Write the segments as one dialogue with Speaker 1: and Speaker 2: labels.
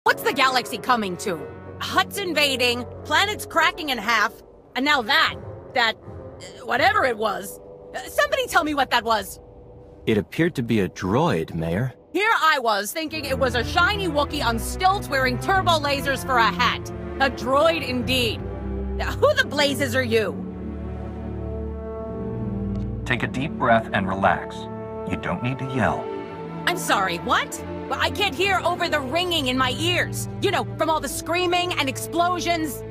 Speaker 1: What's the galaxy coming to? Huts invading, planets cracking in half, and now whatever it was. Somebody tell me what that was.
Speaker 2: It appeared to be a droid, Mayor.
Speaker 1: Here I was, thinking it was a shiny Wookiee on stilts wearing turbo lasers for a hat. A droid indeed. Now, who the blazes are you?
Speaker 3: Take a deep breath and relax. You don't need to yell.
Speaker 1: I'm sorry, what? Well, I can't hear over the ringing in my ears. You know, from all the screaming and explosions.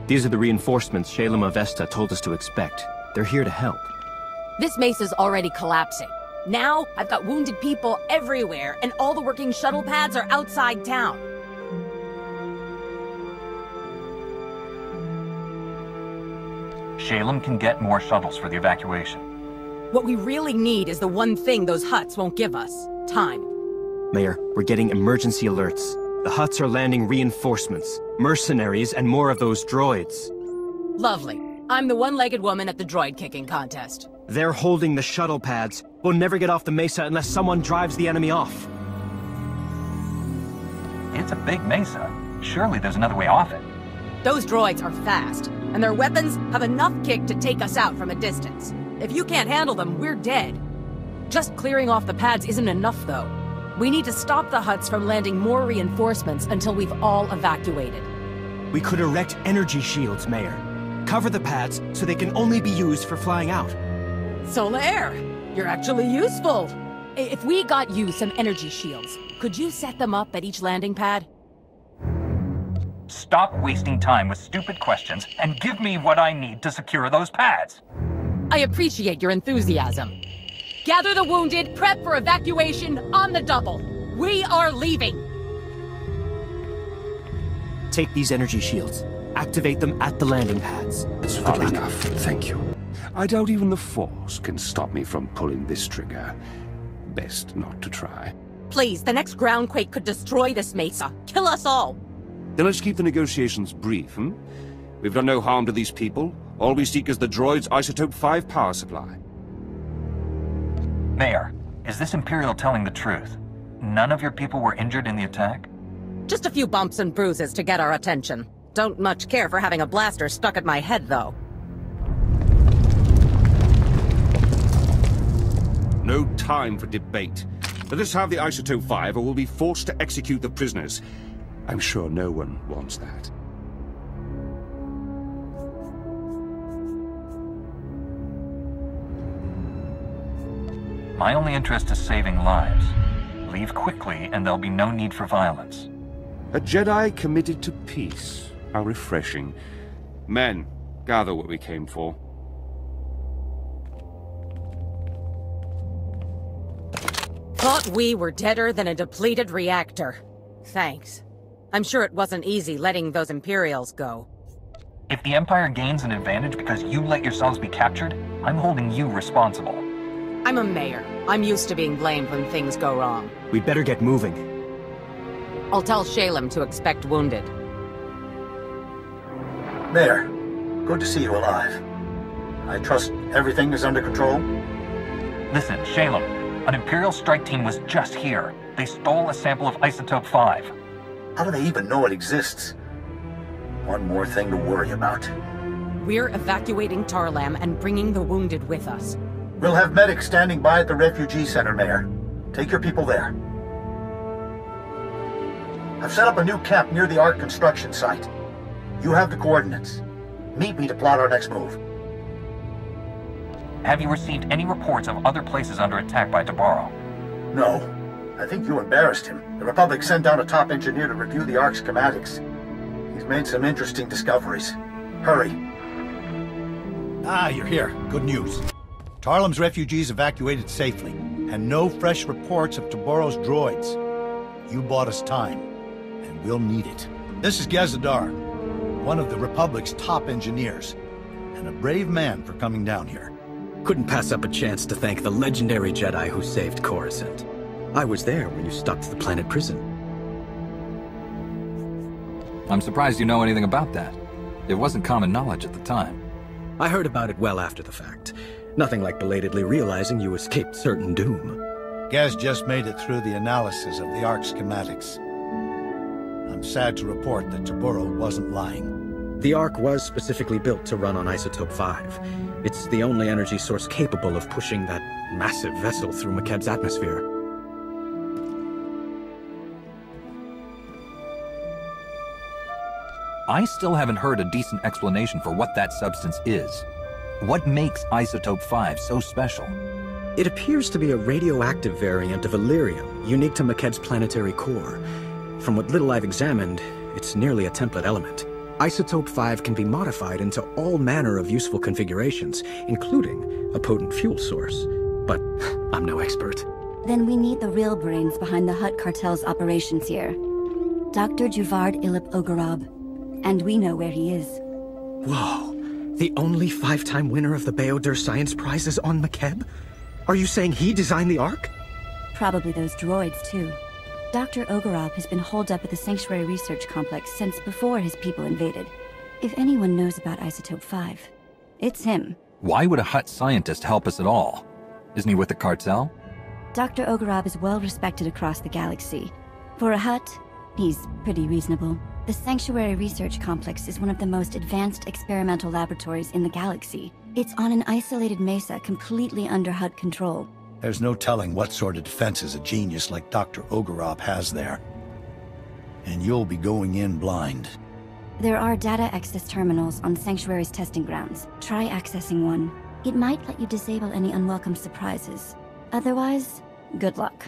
Speaker 2: These are the reinforcements Shalem Avesta told us to expect. They're here to help.
Speaker 1: This mesa's already collapsing. Now, I've got wounded people everywhere, and all the working shuttle pads are outside town.
Speaker 3: Shalem can get more shuttles for the evacuation.
Speaker 1: What we really need is the one thing those huts won't give us. Time.
Speaker 2: Mayor, we're getting emergency alerts. The huts are landing reinforcements, mercenaries, and more of those droids.
Speaker 1: Lovely. I'm the one-legged woman at the droid kicking contest.
Speaker 2: They're holding the shuttle pads. We'll never get off the mesa unless someone drives the enemy off.
Speaker 3: It's a big mesa. Surely there's another way off it.
Speaker 1: Those droids are fast, and their weapons have enough kick to take us out from a distance. If you can't handle them, we're dead. Just clearing off the pads isn't enough, though. We need to stop the huts from landing more reinforcements until we've all evacuated.
Speaker 2: We could erect energy shields, Mayor. Cover the pads so they can only be used for flying out.
Speaker 1: Solaire, you're actually useful. If we got you some energy shields, could you set them up at each landing pad?
Speaker 3: Stop wasting time with stupid questions and give me what I need to secure those pads.
Speaker 1: I appreciate your enthusiasm. Gather the wounded, prep for evacuation on the double. We are leaving.
Speaker 2: Take these energy shields. Activate them at the landing pads.
Speaker 4: It's far enough, thank you. I doubt even the Force can stop me from pulling this trigger. Best not to try.
Speaker 1: Please, the next groundquake could destroy this mesa. Kill us all.
Speaker 4: Then let's keep the negotiations brief, hmm? We've done no harm to these people. All we seek is the droid's Isotope 5 power supply.
Speaker 3: Mayor, is this Imperial telling the truth? None of your people were injured in the attack?
Speaker 1: Just a few bumps and bruises to get our attention. Don't much care for having a blaster stuck at my head, though.
Speaker 4: No time for debate. Let us have the Isotope 5 or we'll be forced to execute the prisoners. I'm sure no one wants that.
Speaker 3: My only interest is saving lives. Leave quickly and there'll be no need for violence.
Speaker 4: A Jedi committed to peace. How refreshing. Men, gather what we came for.
Speaker 1: Thought we were deader than a depleted reactor. Thanks. I'm sure it wasn't easy letting those Imperials go.
Speaker 3: If the Empire gains an advantage because you let yourselves be captured, I'm holding you responsible.
Speaker 1: I'm a mayor. I'm used to being blamed when things go wrong.
Speaker 2: We'd better get moving.
Speaker 1: I'll tell Shalem to expect wounded.
Speaker 5: Mayor, good to see you alive. I trust everything is under control?
Speaker 3: Listen, Shalem, an Imperial strike team was just here. They stole a sample of Isotope 5.
Speaker 5: How do they even know it exists? One more thing to worry about.
Speaker 1: We're evacuating Tarlam and bringing the wounded with us.
Speaker 5: We'll have medics standing by at the refugee center, Mayor. Take your people there. I've set up a new camp near the ARC construction site. You have the coordinates. Meet me to plot our next move.
Speaker 3: Have you received any reports of other places under attack by Tabaro?
Speaker 5: No. I think you embarrassed him. The Republic sent down a top engineer to review the ARC schematics. He's made some interesting discoveries. Hurry.
Speaker 6: Ah, you're here. Good news. Tarlem's refugees evacuated safely, and no fresh reports of Tabaro's droids. You bought us time, and we'll need it. This is Gazadar, one of the Republic's top engineers, and a brave man for coming down here.
Speaker 7: Couldn't pass up a chance to thank the legendary Jedi who saved Coruscant. I was there when you stopped the planet prison.
Speaker 8: I'm surprised you know anything about that. It wasn't common knowledge at the time.
Speaker 7: I heard about it well after the fact. Nothing like belatedly realizing you escaped certain doom.
Speaker 6: Gaz just made it through the analysis of the ARC schematics. I'm I'm sad to report that Taburo wasn't lying.
Speaker 7: The Ark was specifically built to run on Isotope 5. It's the only energy source capable of pushing that massive vessel through Makeb's atmosphere.
Speaker 8: I still haven't heard a decent explanation for what that substance is. What makes Isotope 5 so special?
Speaker 7: It appears to be a radioactive variant of Illyrium, unique to Makeb's planetary core. From what little I've examined, it's nearly a template element. Isotope 5 can be modified into all manner of useful configurations, including a potent fuel source. But I'm no expert.
Speaker 9: Then we need the real brains behind the Hutt cartel's operations here. Dr. Juvard Ilip Ogorab. And we know where he is.
Speaker 7: Whoa. The only 5-time winner of the Beodur Science Prize is on Makeb? Are you saying he designed the Ark?
Speaker 9: Probably those droids, too. Dr. Ogorab has been holed up at the Sanctuary Research Complex since before his people invaded. If anyone knows about Isotope 5, it's him.
Speaker 8: Why would a Hutt scientist help us at all? Isn't he with the cartel?
Speaker 9: Dr. Ogorab is well respected across the galaxy. For a Hutt, he's pretty reasonable. The Sanctuary Research Complex is one of the most advanced experimental laboratories in the galaxy. It's on an isolated mesa completely under Hutt control.
Speaker 6: There's no telling what sort of defenses a genius like Dr. Ogorab has there. And you'll be going in blind.
Speaker 9: There are data access terminals on Sanctuary's testing grounds. Try accessing one. It might let you disable any unwelcome surprises. Otherwise, good luck.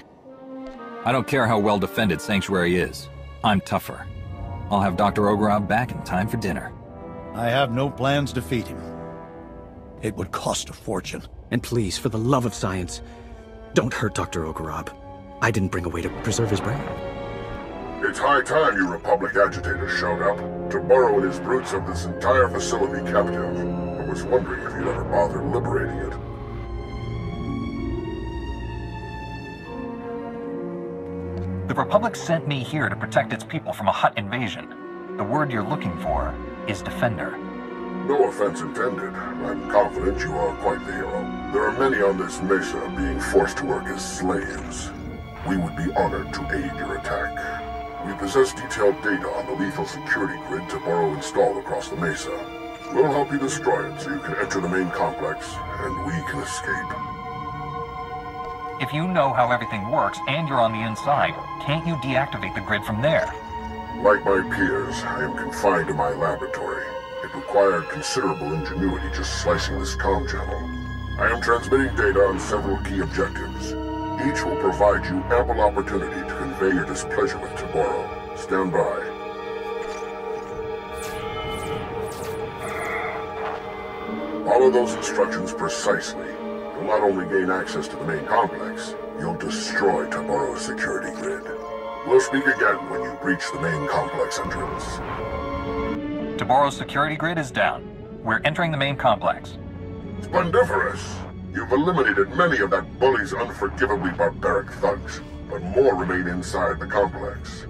Speaker 8: I don't care how well defended Sanctuary is. I'm tougher. I'll have Dr. Ogorab back in time for dinner.
Speaker 6: I have no plans to defeat him. It would cost a fortune.
Speaker 7: And please, for the love of science, don't hurt Dr. Ogorab. I didn't bring a way to preserve his brain.
Speaker 10: It's high time you Republic agitators showed up. Taburo and his brutes have this entire facility captive. I was wondering if you'd ever bother liberating it.
Speaker 3: The Republic sent me here to protect its people from a Hutt invasion. The word you're looking for is Defender.
Speaker 10: No offense intended. I'm confident you are quite the hero. There are many on this mesa being forced to work as slaves. We would be honored to aid your attack. We possess detailed data on the lethal security grid Taburo installed across the mesa. We'll help you destroy it so you can enter the main complex, and we can escape.
Speaker 3: If you know how everything works and you're on the inside, can't you deactivate the grid from there?
Speaker 10: Like my peers, I am confined to my laboratory. It required considerable ingenuity just slicing this comm channel. I am transmitting data on several key objectives. Each will provide you ample opportunity to convey your displeasure with Taburo. Stand by. Follow those instructions precisely. You'll not only gain access to the main complex, you'll destroy Taburo's security grid. We'll speak again when you breach the main complex entrance.
Speaker 3: Taburo's security grid is down. We're entering the main complex.
Speaker 10: Splendiferous! You've eliminated many of that bully's unforgivably barbaric thugs, but more remain inside the complex.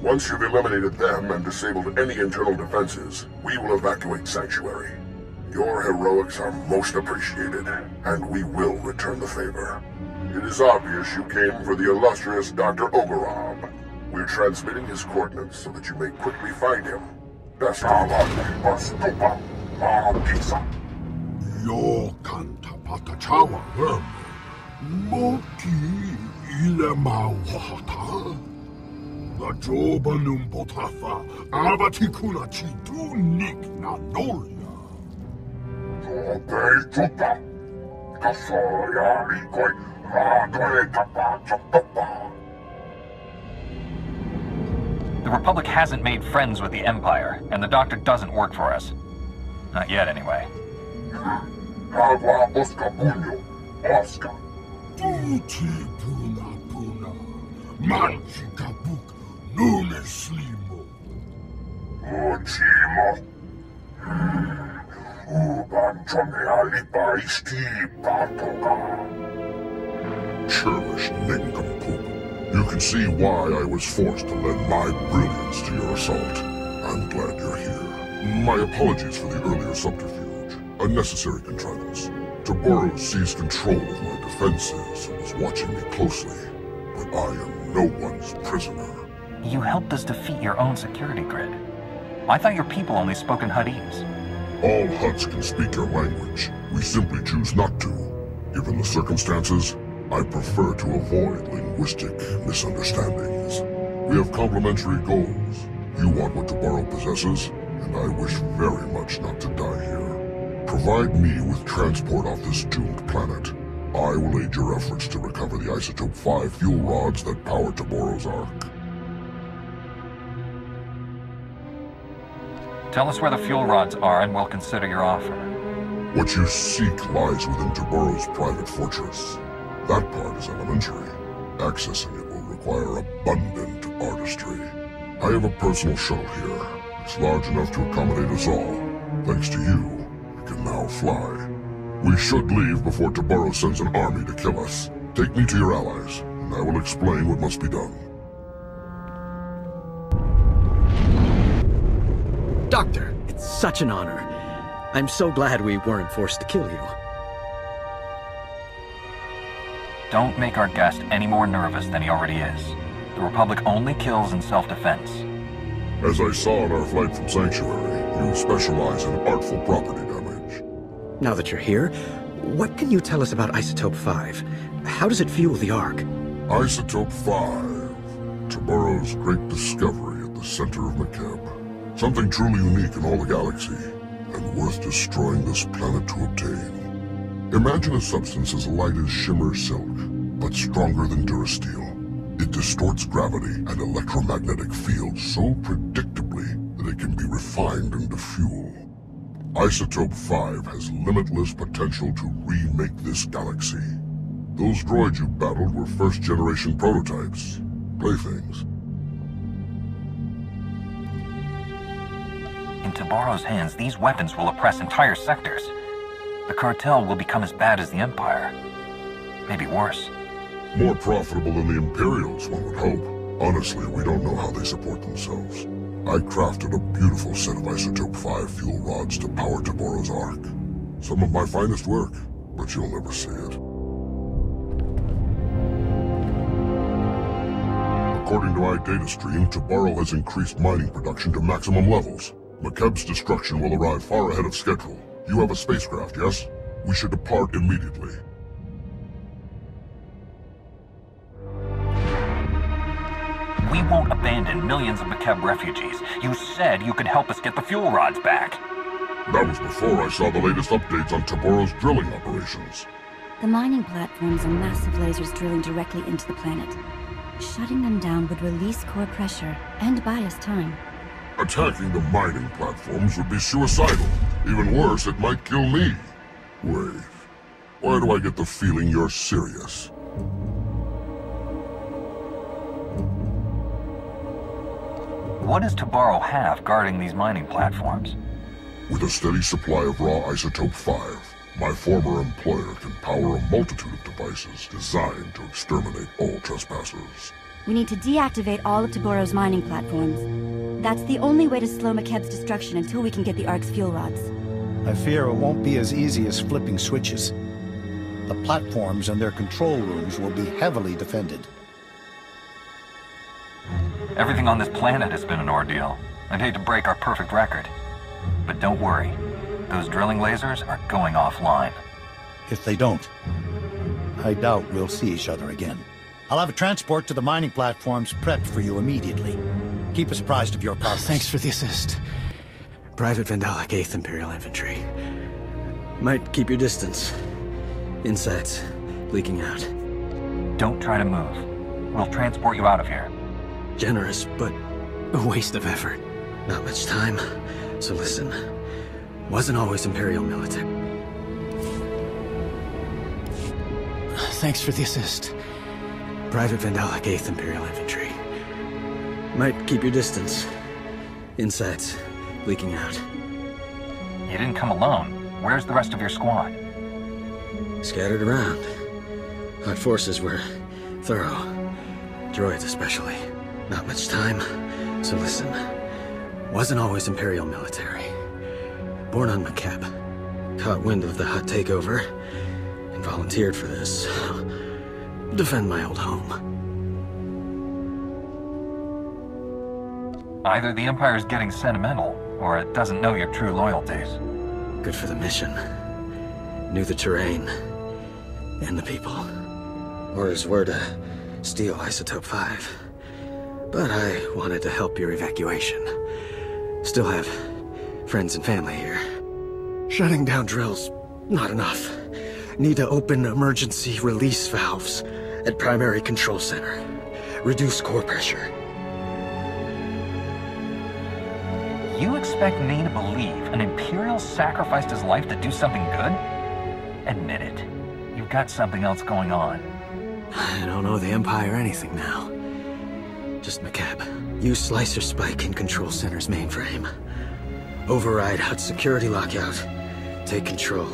Speaker 10: Once you've eliminated them and disabled any internal defenses, we will evacuate Sanctuary. Your heroics are most appreciated, and we will return the favor. It is obvious you came for the illustrious Dr. Ogorab. We're transmitting his coordinates so that you may quickly find him. Best of luck.
Speaker 11: Yo canta patachawa moki ile mauhata. La joba num potafa abatikuna chitu nik na nolia.
Speaker 10: Tuta. Kasoya ikoi radoetapa chapapa.
Speaker 3: The Republic hasn't made friends with the Empire, and the Doctor doesn't work for us. Not yet, anyway.
Speaker 10: Agua Oscar Puño. Oscar.
Speaker 11: Tuti puna puna. Magica book. Nume slimo.
Speaker 10: Uchimo. Uban Chonrealipa Isti Patoka.
Speaker 11: Churlish nincompoop. You can see why I was forced to lend my brilliance to your assault. I'm glad you're here. My apologies for the earlier subterfuge. A necessary contrivance. Taburo seized control of my defenses and is watching me closely. But I am no one's prisoner.
Speaker 3: You helped us defeat your own security grid. I thought your people only spoke in Huttese.
Speaker 11: All Hutts can speak your language. We simply choose not to. Given the circumstances, I prefer to avoid linguistic misunderstandings. We have complementary goals. You want what Tabaro possesses, and I wish very much not to die here. Provide me with transport off this doomed planet. I will aid your efforts to recover the Isotope 5 fuel rods that power Tabaro's Ark.
Speaker 3: Tell us where the fuel rods are and we'll consider your offer.
Speaker 11: What you seek lies within Tabaro's private fortress. That part is elementary. Accessing it will require abundant artistry. I have a personal shuttle here. It's large enough to accommodate us all. Thanks to you, we can now fly. We should leave before Tabaro sends an army to kill us. Take me to your allies, and I will explain what must be done.
Speaker 7: Doctor, it's such an honor. I'm so glad we weren't forced to kill you.
Speaker 3: Don't make our guest any more nervous than he already is. The Republic only kills in self-defense.
Speaker 11: As I saw on our flight from Sanctuary, you specialize in artful property damage.
Speaker 7: Now that you're here, what can you tell us about Isotope 5? How does it fuel the Ark?
Speaker 11: Isotope 5. Tabaro's great discovery at the center of Makeb. Something truly unique in all the galaxy, and worth destroying this planet to obtain. Imagine a substance as light as shimmer silk, but stronger than Durasteel. It distorts gravity and electromagnetic fields so predictably that it can be refined into fuel. Isotope 5 has limitless potential to remake this galaxy. Those droids you battled were first-generation prototypes, playthings.
Speaker 3: In Tabaro's hands, these weapons will oppress entire sectors. The cartel will become as bad as the Empire. Maybe worse.
Speaker 11: More profitable than the Imperials, one would hope. Honestly, we don't know how they support themselves. I crafted a beautiful set of Isotope 5 fuel rods to power Tabaro's Ark. Some of my finest work, but you'll never see it. According to my data stream, Tabaro has increased mining production to maximum levels. Makeb's destruction will arrive far ahead of schedule. You have a spacecraft, yes? We should depart immediately.
Speaker 3: We won't abandon millions of Makeb refugees. You said you could help us get the fuel rods back.
Speaker 11: That was before I saw the latest updates on Tabaro's drilling operations.
Speaker 9: The mining platforms are massive lasers drilling directly into the planet. Shutting them down would release core pressure and buy us time.
Speaker 11: Attacking the mining platforms would be suicidal. Even worse, it might kill me. Wait, why do I get the feeling you're serious?
Speaker 3: What does Tabaro have guarding these mining platforms?
Speaker 11: With a steady supply of raw Isotope 5, my former employer can power a multitude of devices designed to exterminate all trespassers.
Speaker 9: We need to deactivate all of Tabaro's mining platforms. That's the only way to slow Makeb's destruction until we can get the Ark's fuel rods.
Speaker 6: I fear it won't be as easy as flipping switches. The platforms and their control rooms will be heavily defended.
Speaker 3: Everything on this planet has been an ordeal. I'd hate to break our perfect record. But don't worry. Those drilling lasers are going offline.
Speaker 6: If they don't, I doubt we'll see each other again. I'll have a transport to the mining platforms prepped for you immediately. Keep us apprised of your progress.
Speaker 7: Thanks for the assist. Private Vandalic 8th Imperial Infantry. Might keep your distance. Insights leaking out.
Speaker 3: Don't try to move. We'll transport you out of here.
Speaker 7: Generous, but a waste of effort. Not much time, so listen. Wasn't always Imperial military. Thanks for the assist. Private Vandalic 8th Imperial Infantry. Might keep your distance. Insights leaking out.
Speaker 3: You didn't come alone. Where's the rest of your squad?
Speaker 7: Scattered around. Our forces were thorough. Droids especially. Not much time, so listen. Wasn't always Imperial military. Born on Makeb. Caught wind of the Hutt takeover, and volunteered for this. Defend my old home.
Speaker 3: Either the Empire's getting sentimental, or it doesn't know your true loyalties.
Speaker 7: Good for the mission. Knew the terrain. And the people. Orders were to steal Isotope 5. But I wanted to help your evacuation. Still have friends and family here. Shutting down drills, not enough. Need to open emergency release valves at primary control center. Reduce core pressure.
Speaker 3: You expect me to believe an Imperial sacrificed his life to do something good? Admit it. You've got something else going on.
Speaker 7: I don't owe the Empire anything now. Just Makeb. Use Slicer Spike in Control Center's mainframe. Override HUT security lockout. Take control.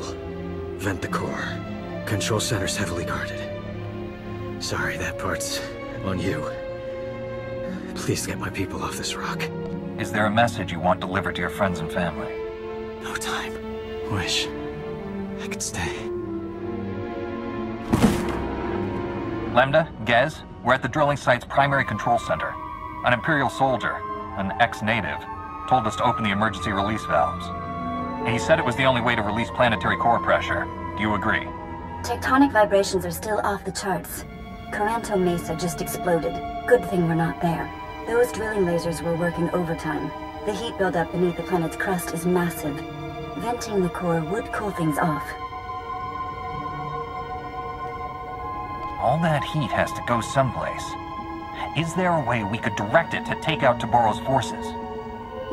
Speaker 7: Vent the core. Control Center's heavily guarded. Sorry, that part's on you. Please get my people off this rock.
Speaker 3: Is there a message you want delivered to your friends and family?
Speaker 7: No time. Wish I could stay.
Speaker 3: Lambda, Gez, we're at the drilling site's primary control center. An Imperial soldier, an ex-native, told us to open the emergency release valves. He said it was the only way to release planetary core pressure. Do you agree?
Speaker 9: Tectonic vibrations are still off the charts. Coranto Mesa just exploded. Good thing we're not there. Those drilling lasers were working overtime. The heat buildup beneath the planet's crust is massive. Venting the core would cool things off.
Speaker 3: All that heat has to go someplace. Is there a way we could direct it to take out Taboro's forces?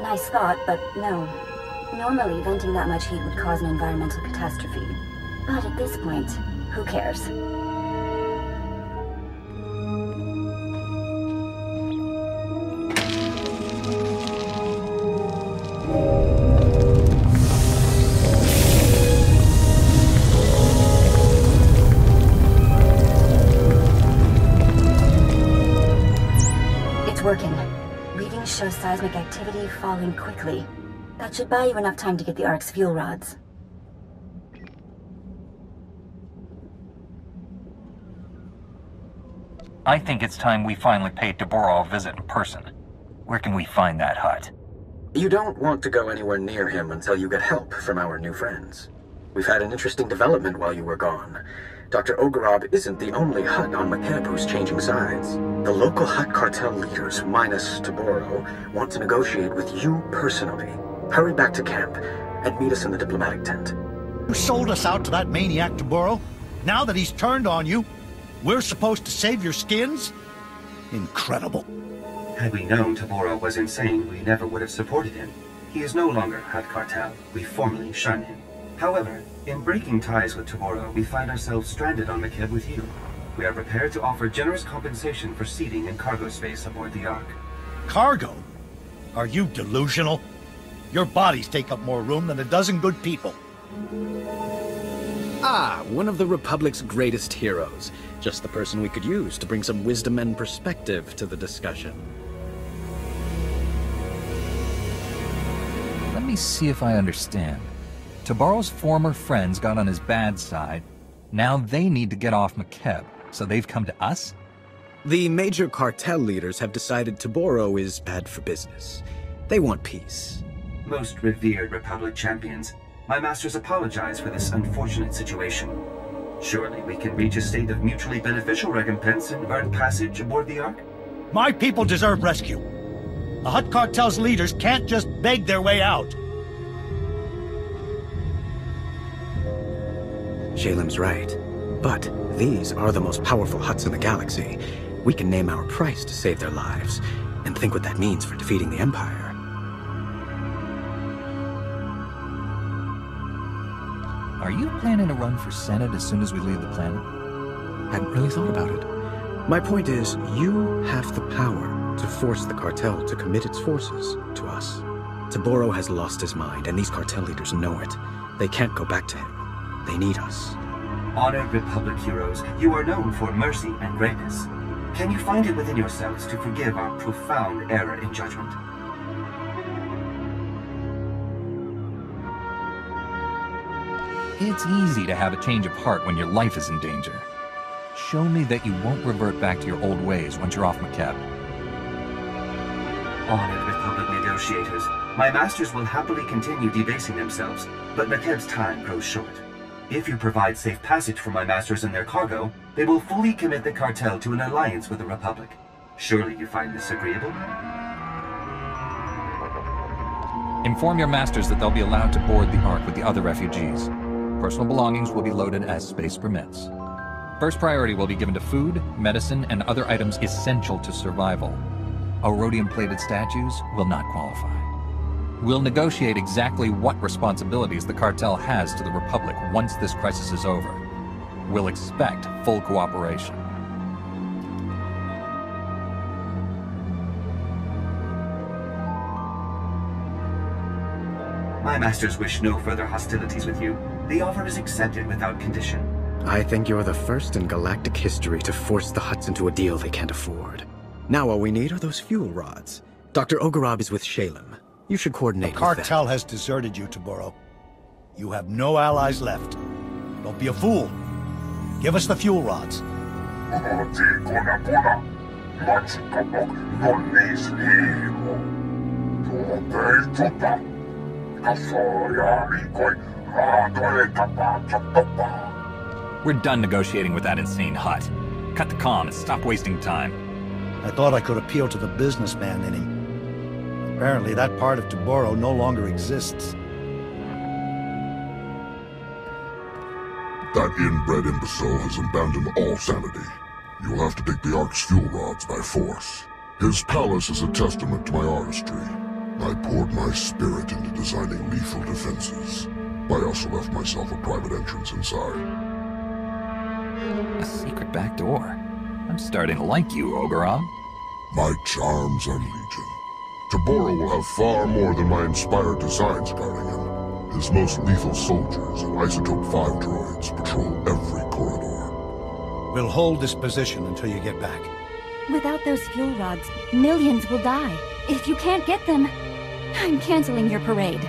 Speaker 9: Nice thought, but no. Normally, venting that much heat would cause an environmental catastrophe. But at this point, who cares? Working. Readings show seismic activity falling quickly. That should buy you enough time to get the Ark's fuel rods.
Speaker 3: I think it's time we finally paid Taboro a visit in person. Where can we find that hut?
Speaker 7: You don't want to go anywhere near him until you get help from our new friends. We've had an interesting development while you were gone. Dr. Ogorab isn't the only Hutt on Makeb who's changing sides. The local Hutt cartel leaders, minus Taboro, want to negotiate with you personally. Hurry back to camp and meet us in the diplomatic tent.
Speaker 6: You sold us out to that maniac Taboro? Now that he's turned on you, we're supposed to save your skins? Incredible.
Speaker 12: Had we known Taboro was insane, we never would have supported him. He is no longer Hutt cartel. We formally shun him. However, in breaking ties with Taboro, we find ourselves stranded on Makeb with you. We are prepared to offer generous compensation for seating and cargo space aboard the Ark.
Speaker 6: Cargo? Are you delusional? Your bodies take up more room than a dozen good people.
Speaker 7: Ah, one of the Republic's greatest heroes. Just the person we could use to bring some wisdom and perspective to the discussion.
Speaker 8: Let me see if I understand. Taboro's former friends got on his bad side. Now they need to get off Makeb, so they've come to us?
Speaker 7: The major cartel leaders have decided Taboro is bad for business. They want peace.
Speaker 12: Most revered Republic champions, my masters apologize for this unfortunate situation. Surely we can reach a state of mutually beneficial recompense and earn passage aboard the Ark?
Speaker 6: My people deserve rescue. The Hutt cartel's leaders can't just beg their way out.
Speaker 7: Shalem's right. But these are the most powerful Hutts in the galaxy. We can name our price to save their lives, and think what that means for defeating the Empire.
Speaker 8: Are you planning to run for Senate as soon as we leave the planet?
Speaker 7: Hadn't really thought about it. My point is, you have the power to force the cartel to commit its forces to us. Taboro has lost his mind, and these cartel leaders know it. They can't go back to him. They need us.
Speaker 12: Honored Republic heroes, you are known for mercy and greatness. Can you find it within yourselves to forgive our profound error in judgment?
Speaker 8: It's easy to have a change of heart when your life is in danger. Show me that you won't revert back to your old ways once you're off Makeb.
Speaker 12: Honored Republic negotiators, my masters will happily continue debasing themselves, but Makeb's time grows short. If you provide safe passage for my masters and their cargo, they will fully commit the cartel to an alliance with the Republic. Surely you find this agreeable?
Speaker 8: Inform your masters that they'll be allowed to board the Ark with the other refugees. Personal belongings will be loaded as space permits. First priority will be given to food, medicine, and other items essential to survival. Rhodium-plated statues will not qualify. We'll negotiate exactly what responsibilities the cartel has to the Republic once this crisis is over. We'll expect full cooperation.
Speaker 12: My masters wish no further hostilities with you. The offer is accepted without condition.
Speaker 7: I think you're the first in galactic history to force the Hutts into a deal they can't afford. Now all we need are those fuel rods. Dr. Ogorab is with Shalem. You should coordinate
Speaker 6: The
Speaker 7: with them.
Speaker 6: cartel has deserted you, Taboro. You have no allies left. Don't be a fool. Give us the fuel rods.
Speaker 8: We're done negotiating with that insane Hutt. Cut the comm and stop wasting time.
Speaker 6: I thought I could appeal to the businessman in him. Apparently that part of Taboro no longer exists.
Speaker 11: That inbred imbecile has abandoned all sanity. You'll have to take the Ark's fuel rods by force. His palace is a testament to my artistry. I poured my spirit into designing lethal defenses. I also left myself a private entrance inside.
Speaker 8: A secret back door. I'm starting to like you, Ogorab.
Speaker 11: My charms are legion. Taboro will have far more than my inspired designs guarding him. His most lethal soldiers and Isotope 5 droids patrol every corridor.
Speaker 6: We'll hold this position until you get back.
Speaker 9: Without those fuel rods, millions will die. If you can't get them, I'm canceling your parade.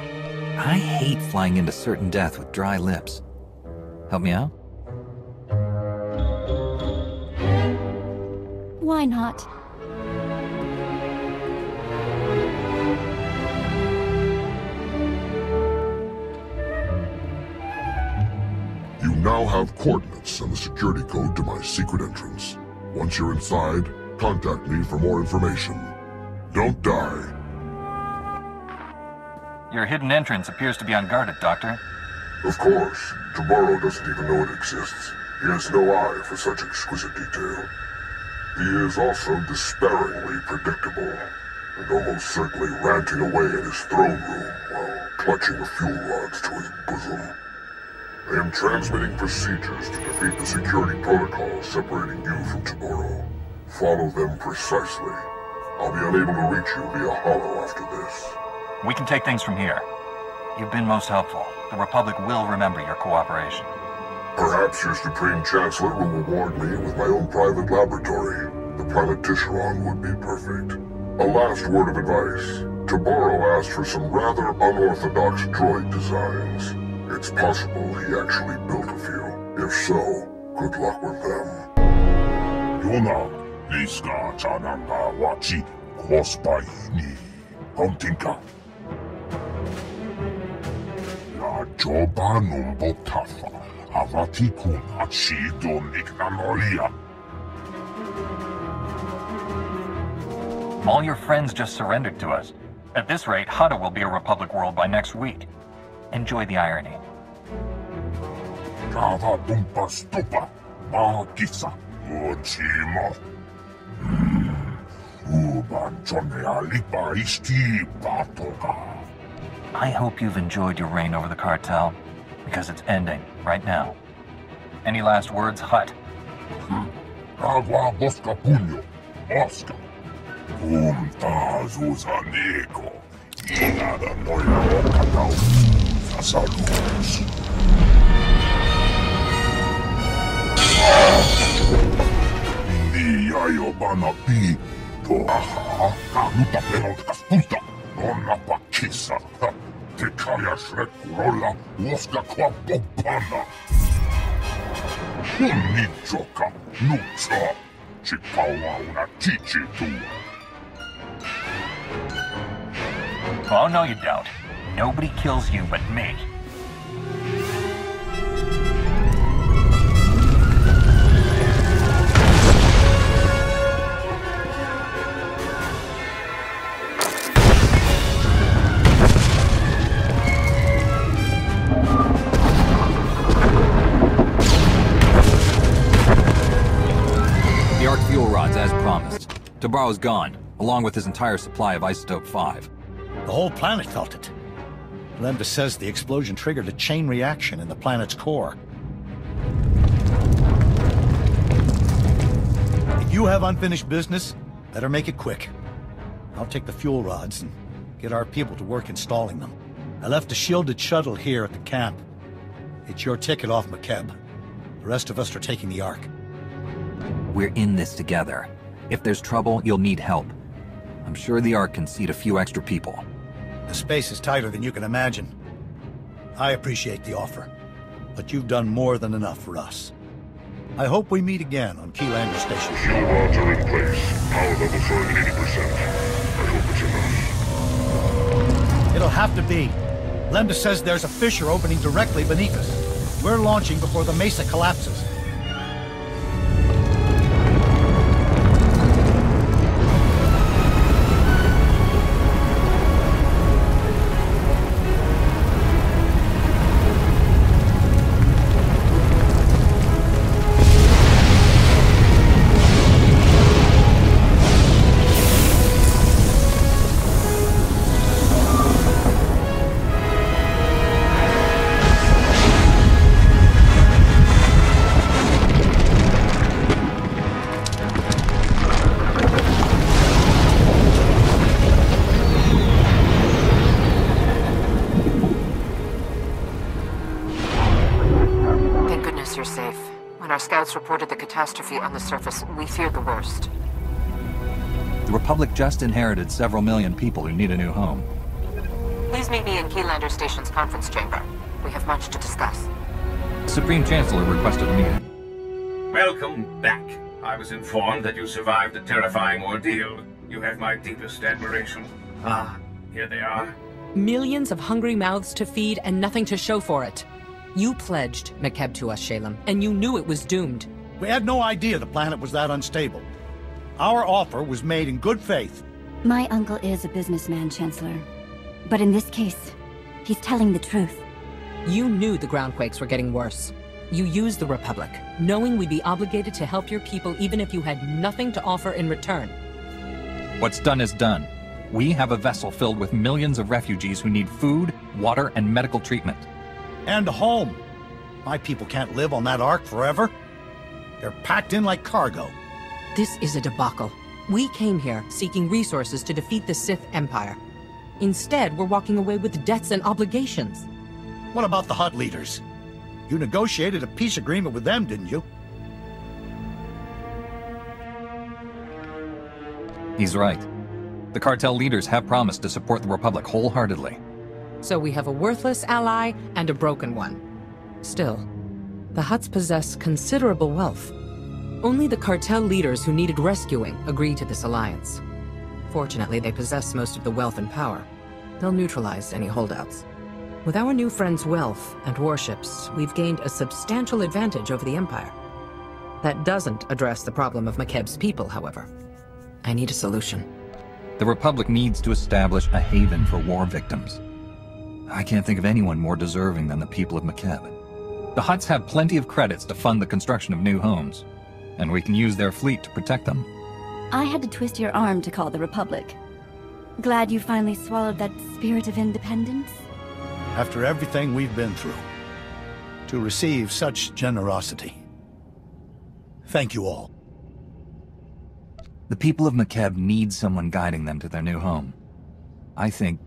Speaker 8: I hate flying into certain death with dry lips. Help me out?
Speaker 9: Why not?
Speaker 11: You now have coordinates and the security code to my secret entrance. Once you're inside, contact me for more information. Don't die.
Speaker 3: Your hidden entrance appears to be unguarded, Doctor.
Speaker 11: Of course. Taboro doesn't even know it exists. He has no eye for such exquisite detail. He is also despairingly predictable, and almost certainly ranting away in his throne room while clutching the fuel rods to his bosom. I am transmitting procedures to defeat the security protocols separating you from Taboro. Follow them precisely. I'll be unable to reach you via holo after this.
Speaker 3: We can take things from here. You've been most helpful. The Republic will remember your cooperation.
Speaker 11: Perhaps your Supreme Chancellor will reward me with my own private laboratory. The Planeticheron would be perfect. A last word of advice. Taboro asked for some rather unorthodox droid designs. It's possible he actually built a few. If so, good luck with them.
Speaker 10: Yona, Niska Chananga Wachi, Kospai ni Hontinka. La Joba Numbo Tafa, Avati Kun Achido Nignanolia.
Speaker 3: All your friends just surrendered to us. At this rate, Hutta will be a Republic world by next week. Enjoy the irony.
Speaker 10: Kava Dumpa Stupa, Makisa, Uchimo.
Speaker 3: I hope you've enjoyed your reign over the cartel, because it's ending right now. Any last words, Hutt?
Speaker 10: Agua Bosca Puño, Oscar. Zuza Nico. Nada Noia Ocatau. Saludos. Yayo Banapi. Aha, Kanuta Pelotkas Punta. Donna Pakisa. Tekaya Shrekrola. Oscar Quapopana. Unichoka. Nucha. Chikawa una chichi tua.
Speaker 3: Oh, no you don't. Nobody kills you but me.
Speaker 8: The Arc fuel rods, as promised. Tabaro's gone, along with his entire supply of Isotope 5.
Speaker 6: The whole planet felt it. Lambda says the explosion triggered a chain reaction in the planet's core. If you have unfinished business, better make it quick. I'll take the fuel rods and get our people to work installing them. I left a shielded shuttle here at the camp. It's your ticket off Makeb. The rest of us are taking the Ark.
Speaker 8: We're in this together. If there's trouble, you'll need help. I'm sure the Ark can seat a few extra people.
Speaker 6: The space is tighter than you can imagine. I appreciate the offer, but you've done more than enough for us. I hope we meet again on Keylander Station.
Speaker 11: Fuel rods are in place. Power levels are at 80%. I hope it's enough.
Speaker 6: It'll have to be. Lambda says there's a fissure opening directly beneath us. We're launching before the mesa collapses.
Speaker 13: Reported the catastrophe on the surface, we feared the worst.
Speaker 8: The Republic just inherited several million people who need a new home.
Speaker 13: Please meet me in Keylander Station's conference chamber. We have much to discuss.
Speaker 8: The Supreme Chancellor requested a meeting.
Speaker 14: Welcome back. I was informed that you survived a terrifying ordeal. You have my deepest admiration. Ah, here they are.
Speaker 1: Millions of hungry mouths to feed and nothing to show for it. You pledged Makeb to us, Shalem, and you knew it was doomed.
Speaker 6: We had no idea the planet was that unstable. Our offer was made in good faith.
Speaker 9: My uncle is a businessman, Chancellor. But in this case, he's telling the truth.
Speaker 1: You knew the groundquakes were getting worse. You used the Republic, knowing we'd be obligated to help your people even if you had nothing to offer in return.
Speaker 8: What's done is done. We have a vessel filled with millions of refugees who need food, water, and medical treatment.
Speaker 6: And a home. My people can't live on that Ark forever. They're packed in like cargo.
Speaker 1: This is a debacle. We came here seeking resources to defeat the Sith Empire. Instead, we're walking away with debts and obligations.
Speaker 6: What about the Hutt leaders? You negotiated a peace agreement with them, didn't you?
Speaker 8: He's right. The cartel leaders have promised to support the Republic wholeheartedly.
Speaker 1: So we have a worthless ally and a broken one. Still, the Hutts possess considerable wealth. Only the cartel leaders who needed rescuing agreed to this alliance. Fortunately, they possess most of the wealth and power. They'll neutralize any holdouts. With our new friends' wealth and warships, we've gained a substantial advantage over the Empire. That doesn't address the problem of Makeb's people, however. I need a solution.
Speaker 8: The Republic needs to establish a haven for war victims. I can't think of anyone more deserving than the people of Makeb. The Hutts have plenty of credits to fund the construction of new homes, and we can use their fleet to protect them.
Speaker 9: I had to twist your arm to call the Republic. Glad you finally swallowed that spirit of independence?
Speaker 6: After everything we've been through, to receive such generosity. Thank you all.
Speaker 8: The people of Makeb need someone guiding them to their new home. I think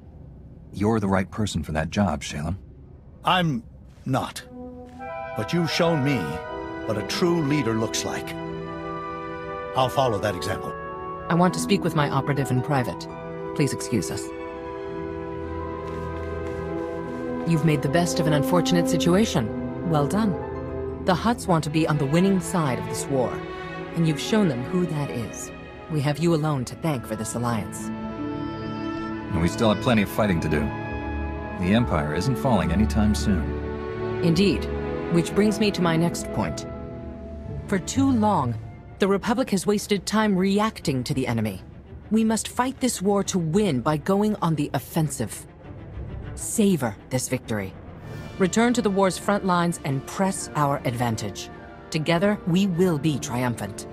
Speaker 8: you're the right person for that job, Shalem.
Speaker 6: I'm not. But you've shown me what a true leader looks like. I'll follow that example.
Speaker 1: I want to speak with my operative in private. Please excuse us. You've made the best of an unfortunate situation. Well done. The Hutts want to be on the winning side of this war, and you've shown them who that is. We have you alone to thank for this alliance.
Speaker 8: And we still have plenty of fighting to do. The Empire isn't falling anytime soon.
Speaker 1: Indeed. Which brings me to my next point. For too long, the Republic has wasted time reacting to the enemy. We must fight this war to win by going on the offensive. Savor this victory. Return to the war's front lines and press our advantage. Together, we will be triumphant.